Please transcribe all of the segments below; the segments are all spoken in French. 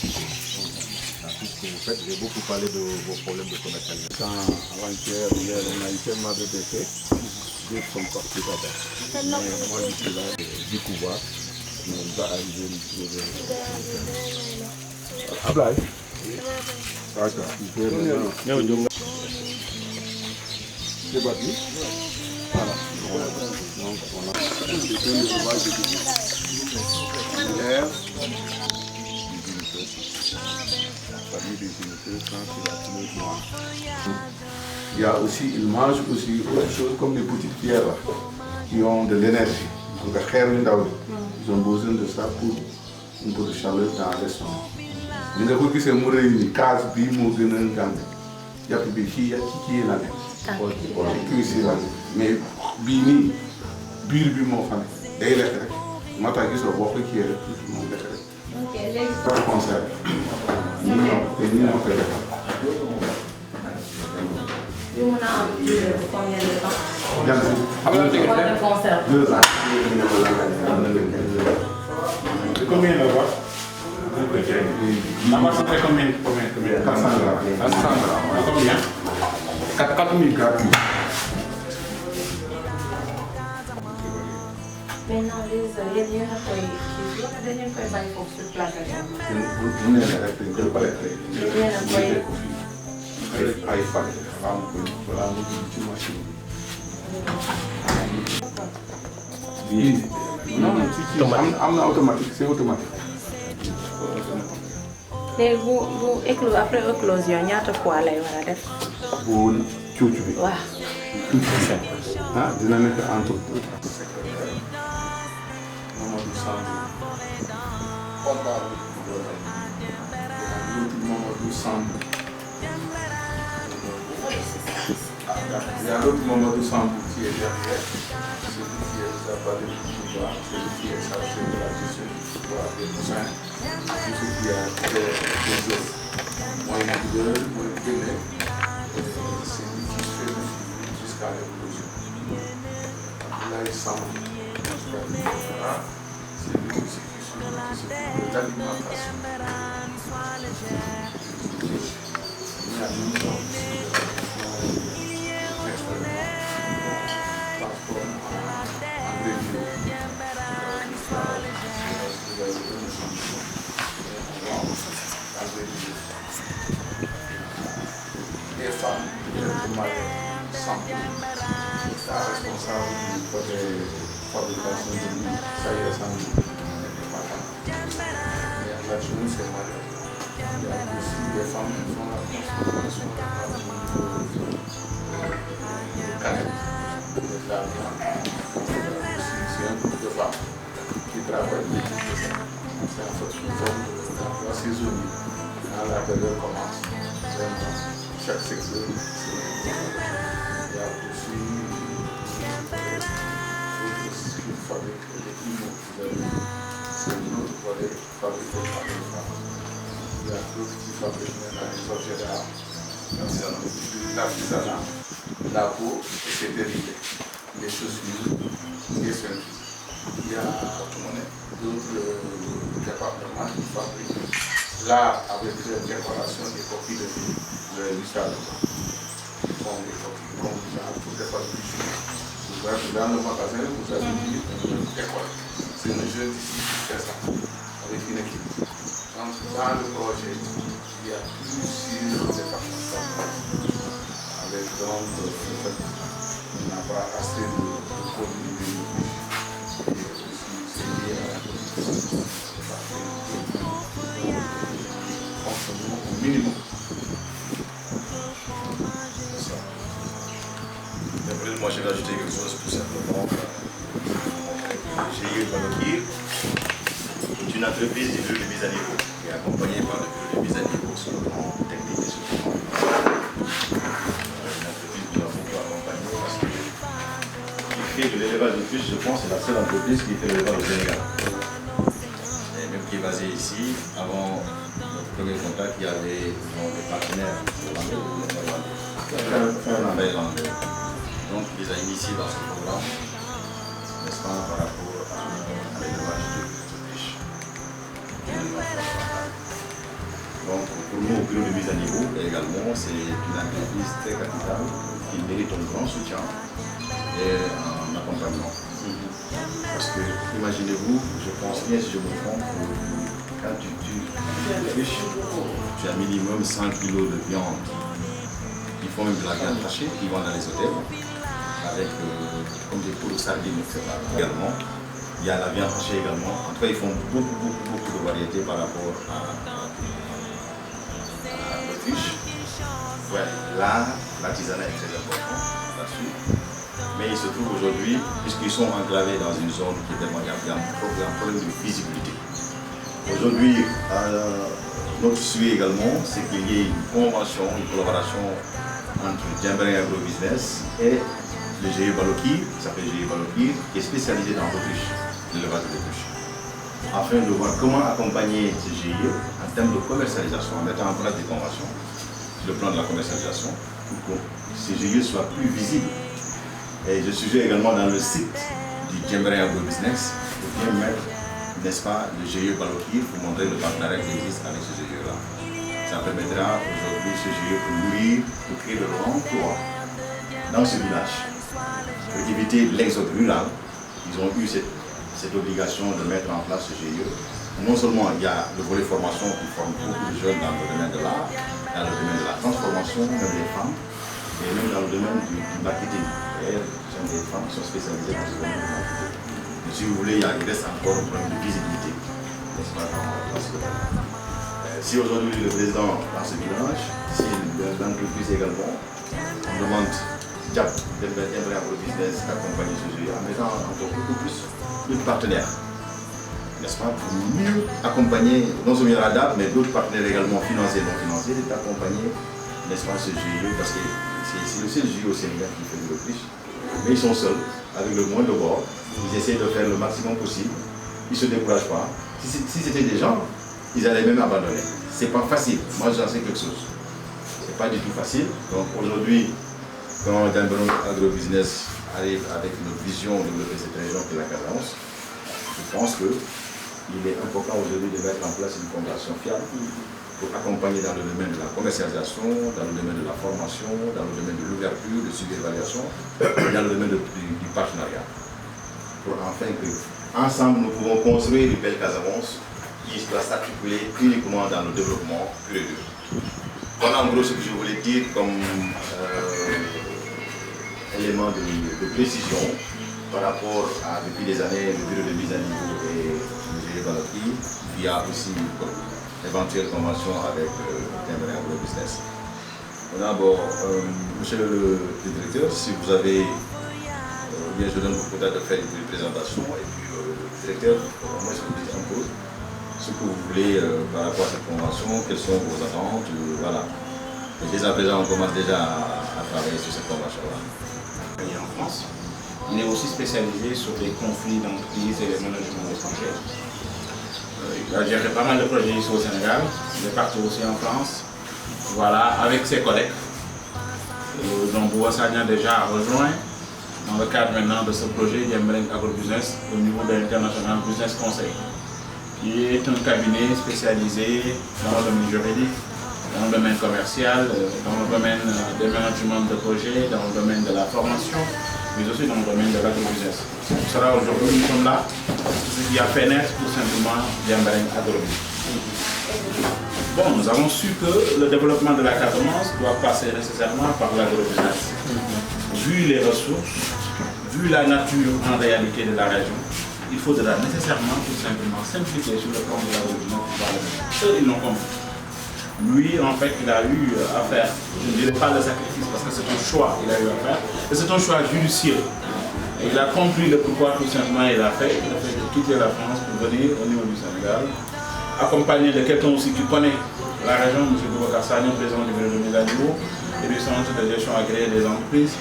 Tout ce que vous faites, j'ai beaucoup parlé de vos problèmes de commercialisation. Avant-hier, hier, on a eu tellement de décès, d'autres sont partis là-bas. Mais moi, je suis là de découvrir, mais on va arriver à Ablaye. C'est battu. Voilà. Donc, on a quelqu'un de l'élevage de hier. Parmi les unités, quand il a tué noir. Il y a aussi, ils mangent aussi autre chose comme les petites pierres là, qui ont de l'énergie. Donc, ils ont besoin de ça pour un peu de chaleur dans l'estomac. Nous avons vu que c'est une case qui est en train il y a des filles qui sont là. Mais bini biir bi moo fa ne day lekk rek moo tax gisoo boo ko kii rek tuuti moom lekk rek. ok léegi. par concert ñu ñoo koy defal. yu mun a am durée de combien de temps. jant bi xam nga dégg nga de concert. 2 ans. C'est combien la boîte? La boîte ça fait combien? 400 grammes. 400 grammes. Combien? 4000 grammes. Maintenant les yéen a koy kii wala da ngeen koy bàyyi foofu sur place rek. bu nee rek dañ koy bale rek. yéen a koy ay fan balaa mu koy balaa mu dugg ci machine bi. bii am na automatique c'est automatique. léegi bu éclos après éclosion ñaata fois lay war a def. bu cuuc bi. waaw. ah dina nekk entre. Il y a l'autre Mamadou Sambou qui est derrière, celui qui est à parler du pouvoir, celui qui est chargé de la gestion du pouvoir des poussins, celui qui a des os. Moi, il m'a dit, moi, il venait, c'est lui qui fait le suivi jusqu'à l'éclosion. Là, il semble jusqu'à l'éclosion. C'est lui aussi qui s'occupe de l'alimentation. Il y a une les femmes, directement santé, la responsable du côté fabrication de l'huile, ça y est, ça y est. La journée, c'est moi. Il y a aussi des femmes qui font la transformation de canettes, de la viande. C'est un groupe de femmes qui travaillent. C'est en fait une forme d'emploi saisonnier. Quand la période commence, chaque secteur, il y a aussi qui fabriquent des piments. C'est une autre volet fabriquée par les femmes. Il y a d'autres qui fabriquent maintenant les objets d'art, l'artisanat, la peau et ses dérivés, les chaussures, les ceintures. Il y a d'autres départements qui fabriquent l'art avec la décoration des coquilles de vie, le Michel. Ils font des coquilles comme ça pour décorer du jeu. Vous allez dans le magasin, vous avez dit décorer. C'est une jeune ici qui fait ça avec une équipe. Donc, dans le projet, il y a plusieurs départements avec donc on n'a pas assez de produits et aussi c'est lié à la fonctionnement au minimum. C'est ça. Moi, je vais ajouter quelque chose tout simplement. J'ai eu Malokir, une entreprise du bureau de mise à niveau qui est accompagnée par le bureau de mise à niveau sur le plan technique et sur le plan une entreprise que nous avons pu accompagner parce que qui fait de l'élevage de puces, je pense, c'est la seule entreprise qui fait de l'élevage au Sénégal. Et même qui est basée ici, avant notre premier contact, il y avait des partenaires finlandais. Donc, il les a initiés dans ce programme, n'est-ce pas, par rapport à l'élevage de riches. pour nous, au bureau de mise à niveau, également, c'est une entreprise très capitale qui mérite un grand soutien et un accompagnement. Parce que, imaginez-vous, je pense bien si je me trompe, quand tu tues une fiche, tu as minimum 100 kg de viande. Ils font même de la viande hachée qui vont dans les hôtels, avec comme des pots de sardines, etc. Également, il y a la viande hachée également. En tout cas, ils font beaucoup de variétés par rapport à l'Autriche. Ouais, là, l'artisanat est très important là-dessus. Mais il se trouve aujourd'hui, puisqu'ils sont enclavés dans une zone qui est tellement il y a un problème de visibilité. Aujourd'hui, notre souhait également, c'est qu'il y ait une convention, une collaboration entre Djembering Agrobusiness et le GIE Balokir, qui s'appelle GIE Balokir, qui est spécialisé dans l'Autriche, l'élevage de l'Autriche, afin de voir comment accompagner ces GIE en termes de commercialisation, en mettant en place des conventions, le plan de la commercialisation, pour que ces GIE soient plus visibles. Et je suggère également dans le site du Djembering Agrobusiness de bien mettre, n'est-ce pas, le GIE Balokir pour montrer le partenariat qui existe avec ce GIE-là. Ça permettra aujourd'hui ce GIE pour nourrir, pour créer de l'emploi dans ce village. Pour éviter l'exode rural, ils ont eu cette obligation de mettre en place ce GIE. Non seulement il y a le volet formation qui forme beaucoup de jeunes dans le domaine de l'art, dans le domaine de la transformation, même les femmes, et même dans le domaine du marketing. Et ce sont des femmes qui sont spécialisées dans ce domaine du marketing. Et si vous voulez, il reste encore un problème de visibilité, n'est-ce pas, dans ce domaine. Si aujourd'hui le président dans ce village, si l'entreprise également, on demande Djembering Agrobusiness d'accompagner ce GIE en mettant encore beaucoup plus de partenaires, n'est-ce pas, pour mieux accompagner non seulement la DAP, mais d'autres partenaires également financiers et non financiers, d'accompagner, n'est-ce pas, ce GIE, parce que c'est le seul GIE au Sénégal qui fait de l'Autriche, mais ils sont seuls, avec le moins de bord, ils essaient de faire le maximum possible, ils ne se découragent pas. Si c'était des gens, ils allaient même abandonner. C'est pas facile, moi j'en sais quelque chose. C'est pas du tout facile, donc aujourd'hui, quand Djembering Agrobusiness arrive avec notre vision de développer cette région qui est la Casamance, je pense qu'il est important aujourd'hui de mettre en place une fondation fiable pour accompagner dans le domaine de la commercialisation, dans le domaine de la formation, dans le domaine de l'ouverture, de surévaluation, dans le domaine du partenariat. Pour enfin que, ensemble, nous pouvons construire une belle Casamance qui doit s'articuler uniquement dans le développement pur et dur. Voilà en gros ce que je voulais dire comme élément de précision par rapport à, depuis des années, le bureau de mise à niveau et le GIE Balokir. Il y a aussi éventuelle convention avec Djembering Agrobusiness. D'abord, monsieur le directeur, si vous avez, bien je donne peut-être de faire une présentation et puis le directeur, moi je vous dis un peu ce que vous voulez par rapport à cette convention, quelles sont vos attentes, voilà. Et dès à présent, on commence déjà à travailler sur cette convention-là. En France, on est aussi spécialisé sur les conflits d'entreprise et les managements étrangers. Il a géré pas mal de projets ici au Sénégal, il est parti aussi en France, voilà, avec ses collègues. Donc Bouba Sagna déjà a rejoint dans le cadre maintenant de ce projet Djembering Agrobusiness au niveau de l'International Business Conseil, qui est un cabinet spécialisé dans le domaine juridique, dans le domaine commercial, dans le domaine des management de projets, dans le domaine de la formation, mais aussi dans le domaine de l'agrobusiness. C'est pour cela aujourd'hui nous sommes là, ce qui a fait naître tout simplement Djembering Agrobusiness. Bon, nous avons su que le développement de la Casamance doit passer nécessairement par l'agrobusiness. Vu les ressources, vu la nature en réalité de la région, il faudra nécessairement tout simplement simplifier sur le plan de l'agrobusiness. Eux, ils l'ont compris. Lui, en fait, il a eu à faire, je ne dirais pas le sacrifice parce que c'est un choix qu'il a eu à faire, et c'est un choix judicieux. Et il a compris le pourquoi tout simplement il a fait de quitter la France pour venir au niveau du Sénégal, accompagné de quelqu'un aussi qui connaît la région, M. Boubacar Sagna, président du bureau de mise à niveau et du centre de gestion agréée des entreprises,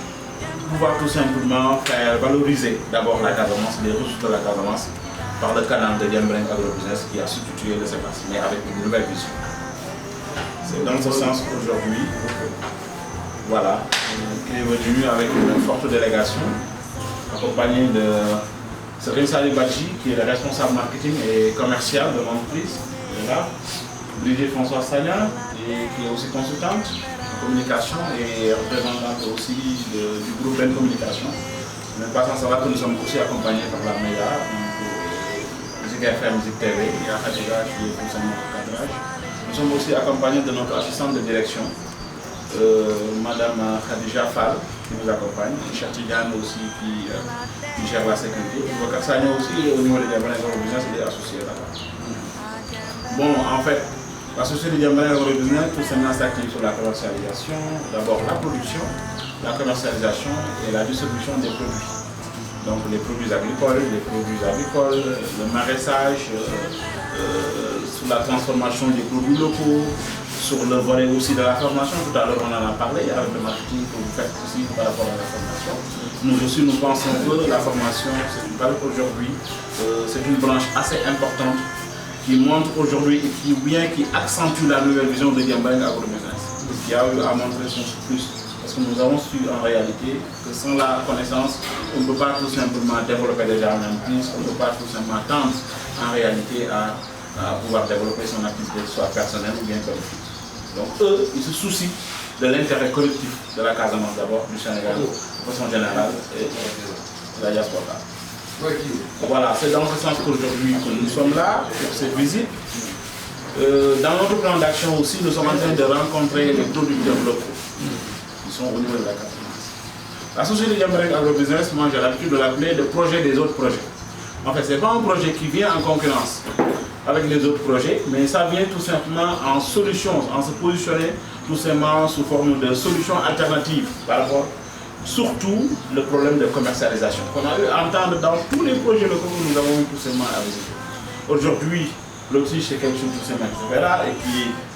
pour pouvoir tout simplement faire valoriser d'abord la Casamance, les ressources de la Casamance, par le canal de Djembering Agrobusiness qui a substitué de ses places, mais avec une nouvelle vision. C'est dans ce sens qu'aujourd'hui, voilà, qui est venu avec une forte délégation, accompagné de Serine Salibadji, qui est le responsable marketing et commercial de l'entreprise, Brigitte Françoise Sagnan, qui est aussi consultante en communication et représentante aussi du groupe Ben Communication. Mais pas sans savoir que nous sommes aussi accompagnés par la MEIA, Musique FM, Musique TV, il y a Khadija qui est pour notre cadrage. Nous sommes aussi accompagnés de notre assistante de direction, Madame Khadija Fall, qui nous accompagne, Cheikh Tidiane aussi qui gère la sécurité. Boubacar Sagna aussi, au niveau des Diambalins Agrobusiness, il est associé là-bas. Bon, en fait, la société Diambalins Agrobusiness, tout simplement s'active sur la commercialisation, d'abord la production, la commercialisation et la distribution des produits. Donc les produits agricoles, le maraîchage, sur la transformation des produits locaux, sur le volet aussi de la formation. Tout à l'heure on en a parlé avec le marketing que vous faites aussi par rapport à la formation. Nous aussi nous pensons que la formation, c'est une valeur aujourd'hui, c'est une branche assez importante qui montre aujourd'hui et qui accentue la nouvelle vision de Diambalins Agrobusiness, qui a eu à montrer son plus. Parce que nous avons su en réalité que sans la connaissance, on ne peut pas tout simplement développer déjà une entreprise, on ne peut pas tout simplement tendre en réalité à pouvoir développer son activité, soit personnelle ou bien collective. Donc eux, ils se soucient de l'intérêt collectif de la Casamance d'abord, du Sénégal, de façon générale, et de la diaspora. Voilà, c'est dans ce sens qu'aujourd'hui que nous sommes là, pour cette visite. Dans notre plan d'action aussi, nous sommes en train de rencontrer les producteurs locaux qui sont au niveau de la Casamance. La société Diambalins Agrobusiness, moi j'ai l'habitude de l'appeler le projet des autres projets. En fait, ce n'est pas un projet qui vient en concurrence avec les autres projets, mais ça vient tout simplement en solution, en se positionner tout simplement sous forme de solutions alternatives par rapport surtout le problème de commercialisation qu'on a eu à entendre dans tous les projets locaux que nous avons eu tout simplement à visiter. Aujourd'hui, l'outil c'est quelque chose tout simplement qui est là et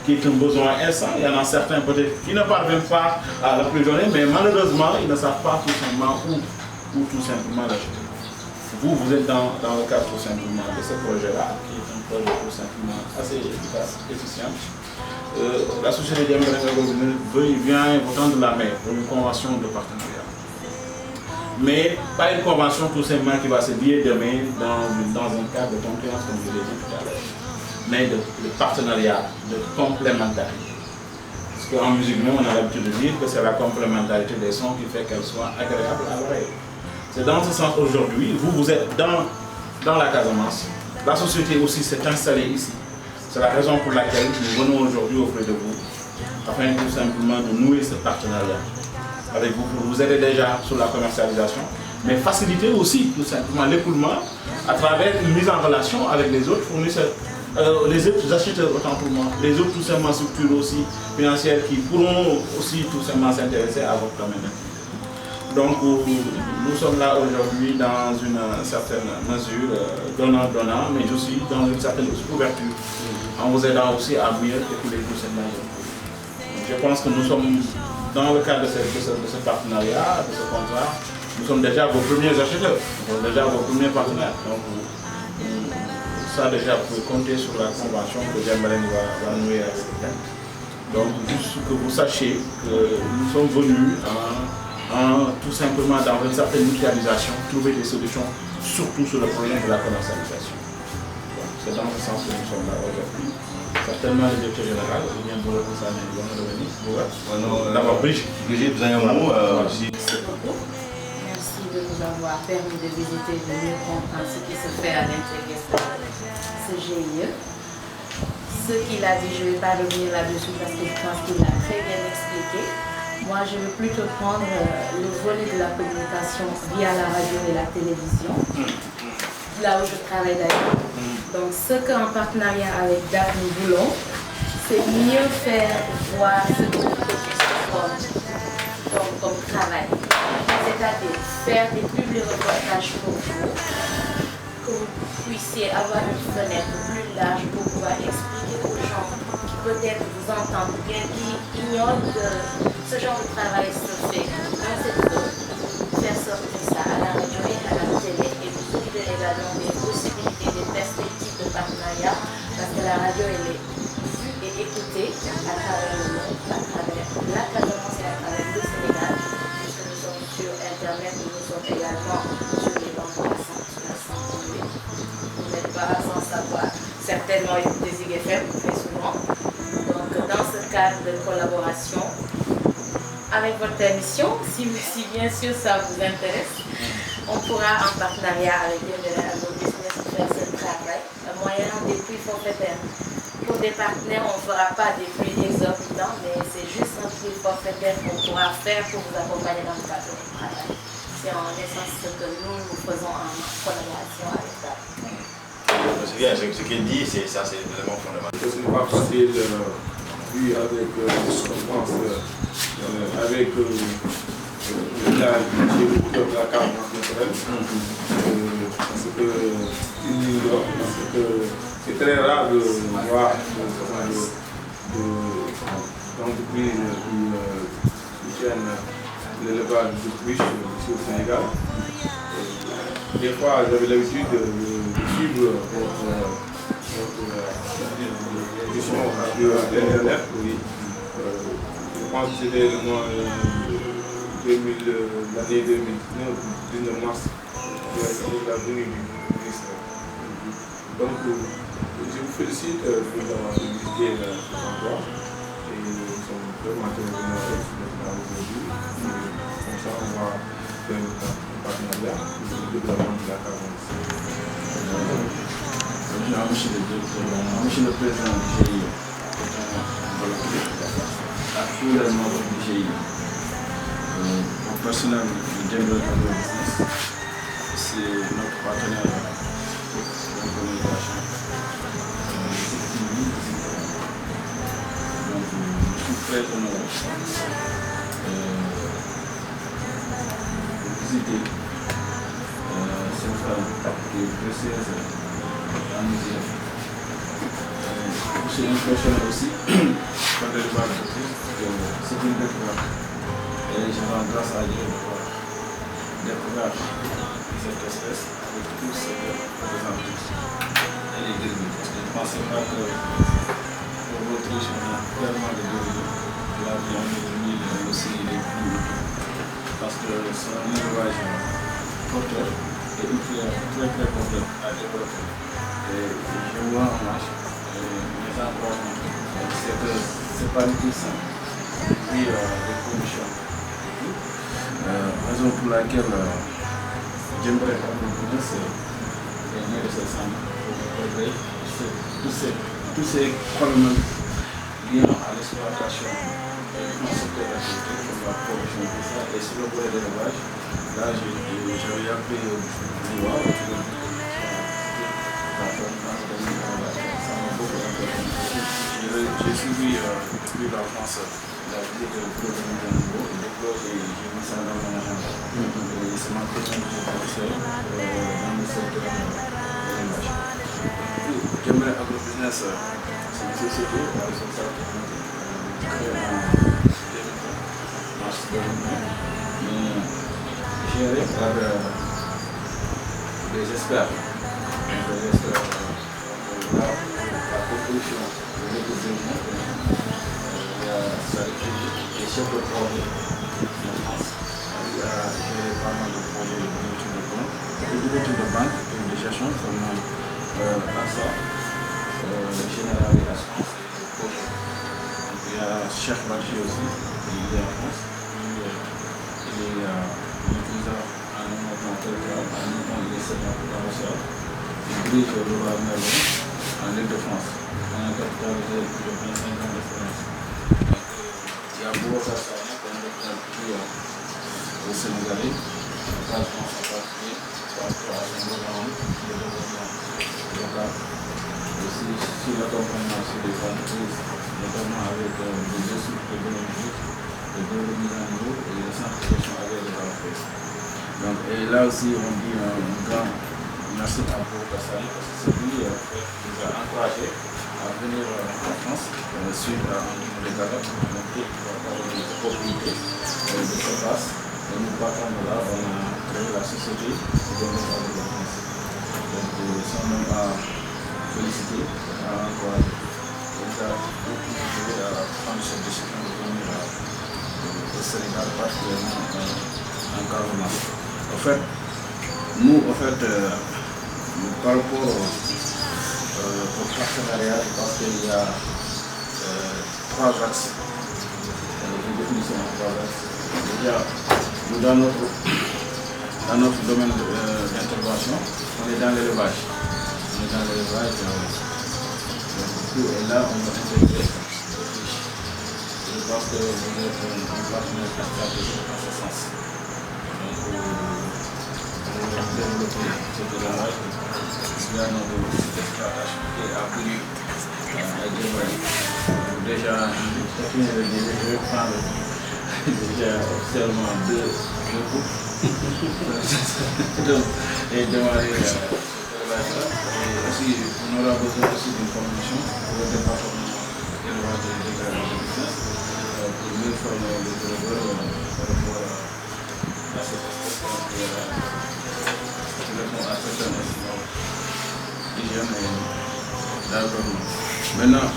qui est un besoin instant. Il y en a certains peut-être qui ne parviennent pas à l'approvisionner, mais malheureusement, ils ne savent pas tout simplement où tout simplement l'acheter. Vous êtes dans le cadre tout simplement de ce projet-là, qui est un projet tout simplement assez efficace, efficient. La société Diambalins Agrobusiness vient vous tendre la main pour une convention de partenariat. Mais pas une convention tout simplement qui va se lier demain dans un cadre de concurrence comme je l'ai dit tout à l'heure, mais de partenariat, de complémentarité. Parce qu'en musique, nous, on a l'habitude de dire que c'est la complémentarité des sons qui fait qu'elle soit agréable à l'oreille. C'est dans ce sens aujourd'hui, vous êtes dans la Casamance. La société aussi s'est installée ici. C'est la raison pour laquelle nous venons aujourd'hui auprès de vous, afin tout simplement de nouer ce partenariat avec vous, pour vous aider déjà sur la commercialisation, mais faciliter aussi tout simplement l'écoulement à travers une mise en relation avec les autres fournisseurs, les autres acheteurs autant pour moi, les autres tout simplement structures aussi financières qui pourront aussi tout simplement s'intéresser à votre domaine. Donc nous sommes là aujourd'hui dans une certaine mesure donnant, mais aussi dans une certaine ouverture, en vous aidant aussi à mieux écouler tout simplement. Je pense que nous sommes dans le cadre de ce partenariat, de ce contrat, nous sommes déjà vos premiers acheteurs, nous sommes déjà vos premiers partenaires. Donc ça déjà, vous pouvez compter sur la convention que Diambalins va nouer avec vous. Donc juste que vous sachiez que nous sommes venus tout simplement dans une certaine mutualisation, trouver des solutions, surtout sur le problème de la commercialisation. C'est dans ce sens que nous sommes là aujourd'hui. Certainement le directeur général, ou bien pour le conseil, il va nous revenir. D'abord, Brigitte, vous avez un mot Merci beaucoup. Merci de nous avoir permis de visiter, de mieux comprendre ce qui se fait à l'intérieur de ce GIE. Ce qu'il a dit, je ne vais pas revenir là-dessus parce que je pense qu'il l'a très bien expliqué. Moi, je vais plutôt prendre le volet de la communication via la radio et la télévision, là où je travaille d'ailleurs. Donc, ce qu'en partenariat avec DAP nous voulons, c'est mieux faire voir ce que nous faisons comme travail. C'est-à-dire faire des publics reportages pour vous, que vous puissiez avoir une fenêtre plus large pour pouvoir expliquer aux gens qui peut-être vous entendent ou bien qui ignorent que ce genre de travail se fait dans cette zone, faire sortir ça à la radio et à la télé et vous trouver également des possibilités, des perspectives de partenariat parce que la radio elle est vue et écoutée à travers le monde, à travers la Casamance et à travers le Sénégal, puisque nous sommes sur Internet, nous sommes également sur les banques passants. Vous n'êtes pas sans savoir certainement écouter Zig FM très souvent. cadre de collaboration. Avec votre permission, si bien sûr ça vous intéresse, on pourra en partenariat avec Agro-Business faire ce travail, moyennant des prix forfaitaires. Pour des partenaires, on ne fera pas des prix exorbitants, mais c'est juste un prix forfaitaire qu'on pourra faire pour vous accompagner dans le cadre de votre travail. C'est en essence ce que nous faisons en collaboration avec ça. C'est bien, ce qu'il dit, c'est vraiment fondamental. Ce n'est pas facile, vu avec ce qu'on pense, avec l'âge de la carte naturelle, parce que c'est très rare de voir d'entreprises qui soutiennent l'élevage de truiches ici au Sénégal. Des fois, j'avais l'habitude de suivre votre émission sur Internet. Oui. Je pense que c'était le mois l'année 2019 mars, la venue du ministre. Donc, je vous félicite pour avoir visité cet endroit et nous sommes vraiment très heureux aujourd'hui. Comme ça, on va faire un partenariat pour le développement de la carbone. Monsieur le Président du GIE, à tous les membres du GIE, au personnel du General Agro-Business, c'est notre partenaire de communication. Donc, je suis très honoré de visiter cette femme qui est précieuse à nos yeux. Je suis impressionné aussi par l'élevage de truites, c'est une découverte. Et je rends grâce à Dieu d'avoir découvert cette espèce avec tous ses représentants. Elle est désolée parce que je ne pensais pas que pour l'Autriche, on a tellement de désolés. La viande, le mille aussi, les plus. Parce que c'est un élevage porteur et très très porteur à développer. Et je vois en marche mes encouragements. C'est pas du tout simple. Et puis les conditions. Raison pour laquelle j'aimerais Agro-Business c'est mieux de ce centre pour régler tous ces problèmes liés à l'exploitation dans ce secteur d'activité comme la production de ça. Et sur le volet d'élevage, là j'avais appris du voir j'ai suivi depuis la France la visite de gouvernement de niveau et depuis j'ai mis ça dans mon agenda. Et c'est ma première visite dans le secteur de l'élevage. J'aimerais Agro-Business, c'est une société qui a créée en 2020, mars 2020, mais gérée par des experts. La proposition de l'économie, il y a les chefs de projet en France. Il y a pas mal de projets d'ouverture de banque et de gestion comme ASA, le général de l'assurance et le projet. Il y a Cheikh Badji aussi, il est en France. Il est utilisant en un territoire, en même temps il est senior professeur. Il dirige le Leroy Merlin en Île-de-France. On a capitalisé plus de 25 ans d'expérience. Il y a beaucoup de Sagna qui ont été au Sénégalais, en France en particulier, par rapport à son programme de développement local. Aussi sur l'accompagnement sur les entreprises, notamment avec des gestions économiques, de mise en niveau et les centres de gestion avec les entreprises. Donc, et là aussi, on dit un grand merci à vous, Kassani, parce que c'est lui qui nous a encouragés à venir en France suite à un niveau de galop, donc qui va avoir une opportunité de se passe. Et nous partons de là, on a créé la société de développement de France. Donc, son nom à féliciter, à encourager. Donc, ça a beaucoup aidé à prendre cette décision de venir au Sénégal, particulièrement en Casamance. En fait, nous, par rapport au partenariat, je pense qu'il y a trois axes. Je définis ça en trois axes. Déjà, nous, dans notre domaine d'intervention, on est dans l'élevage. On est dans l'élevage, et là, on va intégrer. Je pense que vous êtes un partenaire stratégique dans ce sens. Donc, on va développer cet élevage. Il y a notre exploitation qui est appuyée à Djibouti. Déjà, je vais prendre déjà seulement deux groupes. Donc, et démarrer l'élevage là. Et aussi, on aura besoin aussi d'une formation pour le département élevage et dégradation de business pour mieux former les éleveurs par rapport à cette espèce qui répond à certaines incidents d'hygiène et d'environnement. Maintenant,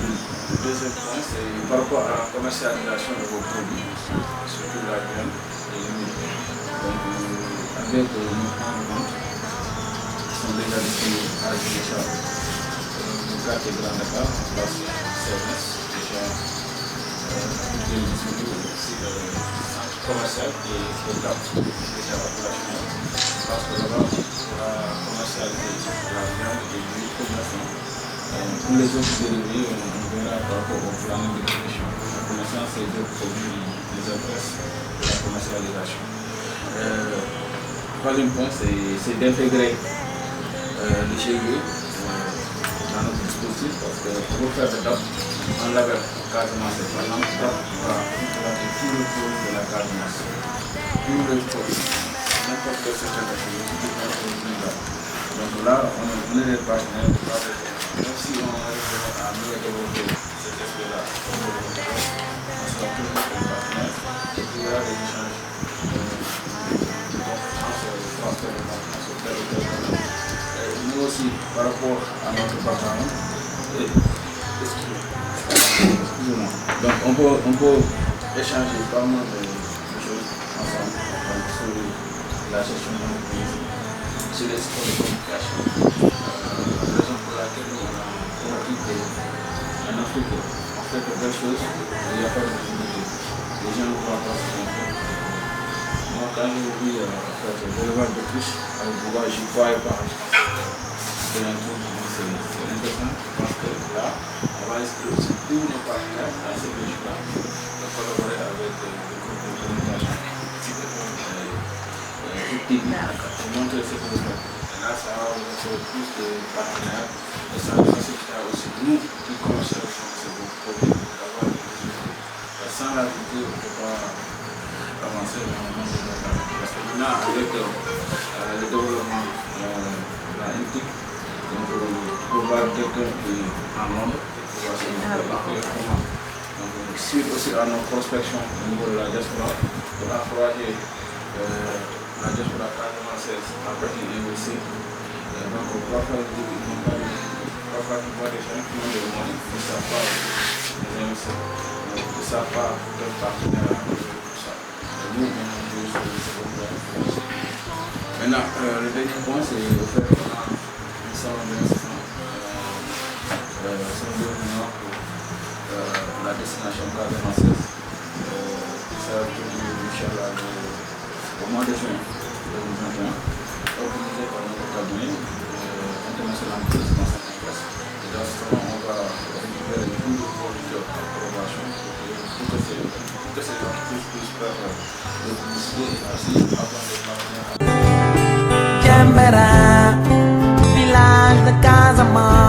le deuxième point, c'est par rapport à la commercialisation de vos produits, surtout la viande et les milles. Donc, avec nos plans de vente qui sont déjà disponibles à Ziguinchor, le quartier Grand Dakar, en place service, déjà disponible aussi le centre commercial qui est là, déjà opérationnel. Parce que là-bas, on pourra commercialiser la viande et l'huile pour l'instant. Pour les autres dérivés, on verra par rapport au planning de production. Pour l'instant, ces deux produits les intéressent de la commercialisation. Troisième point, c'est d'intégrer le GIE dans notre dispositif parce que pour faire de DAP, un label Casamance, par exemple, DAP va implanter tous les produits de la Casamance. Tous les produits, n'importe quel secteur d'activité, tous les produits de DAP. Donc là, on est des partenaires, même si on arrive à mieux développer cet aspect-là, on sera toujours des partenaires et il y aura des échanges de compétences, de transfert de compétences au tel ou tel domaine. Nous aussi, par rapport à notre partenaire, excusez-moi, donc on peut échanger pas mal de choses ensemble sur la gestion de notre pays, sur les sports de communication. La raison pour laquelle nous on a quitté en Afrique, on fait de belles choses, il n'y a pas de difficulté. Les gens ne voient pas ce qu'on fait. Moi, quand j'ai vu l'élevage de Triche avec Bouba, j'y croyais pas. C'est un truc, c'est intéressant parce que là, on va inscrire aussi tous nos partenaires dans ces pays-là, de collaborer avec les groupes de communication, pour montrer ce que nous faisons. Là, ça va vous faire plus de partenaires et ça va faciliter aussi nous qui commercialisons ces produits d'avoir des résultats. Sans la réalité, on ne peut pas avancer dans le monde de la vie. Parce que maintenant, avec le développement de la NTIC, donc on peut voir quelqu'un qui est en Londres, qui va se développer comment. Donc, suite aussi à nos prospections au niveau de la diaspora, pour encourager la diaspora casamançaise à partir de l'INVC. Donc, on va faire des gens qui ont des moyens, qui ne savent pas les investir, qui ne savent pas quel partenaire tout ça. Et nous, on a joué sur ce problème. Maintenant, le dernier point, c'est le fait qu'on a une salon d'investissement. C'est un développement pour la destination casamançaise. Ça va tenir, Inch'Allah, au mois de juin 2021, organisé par notre cabinet international de présidence en place. Et dans ce temps, on va récupérer tous les producteurs d'approbation pour que ces entreprises puissent faire de publicité et ainsi avoir des partenaires. Canberra, village de Casamance.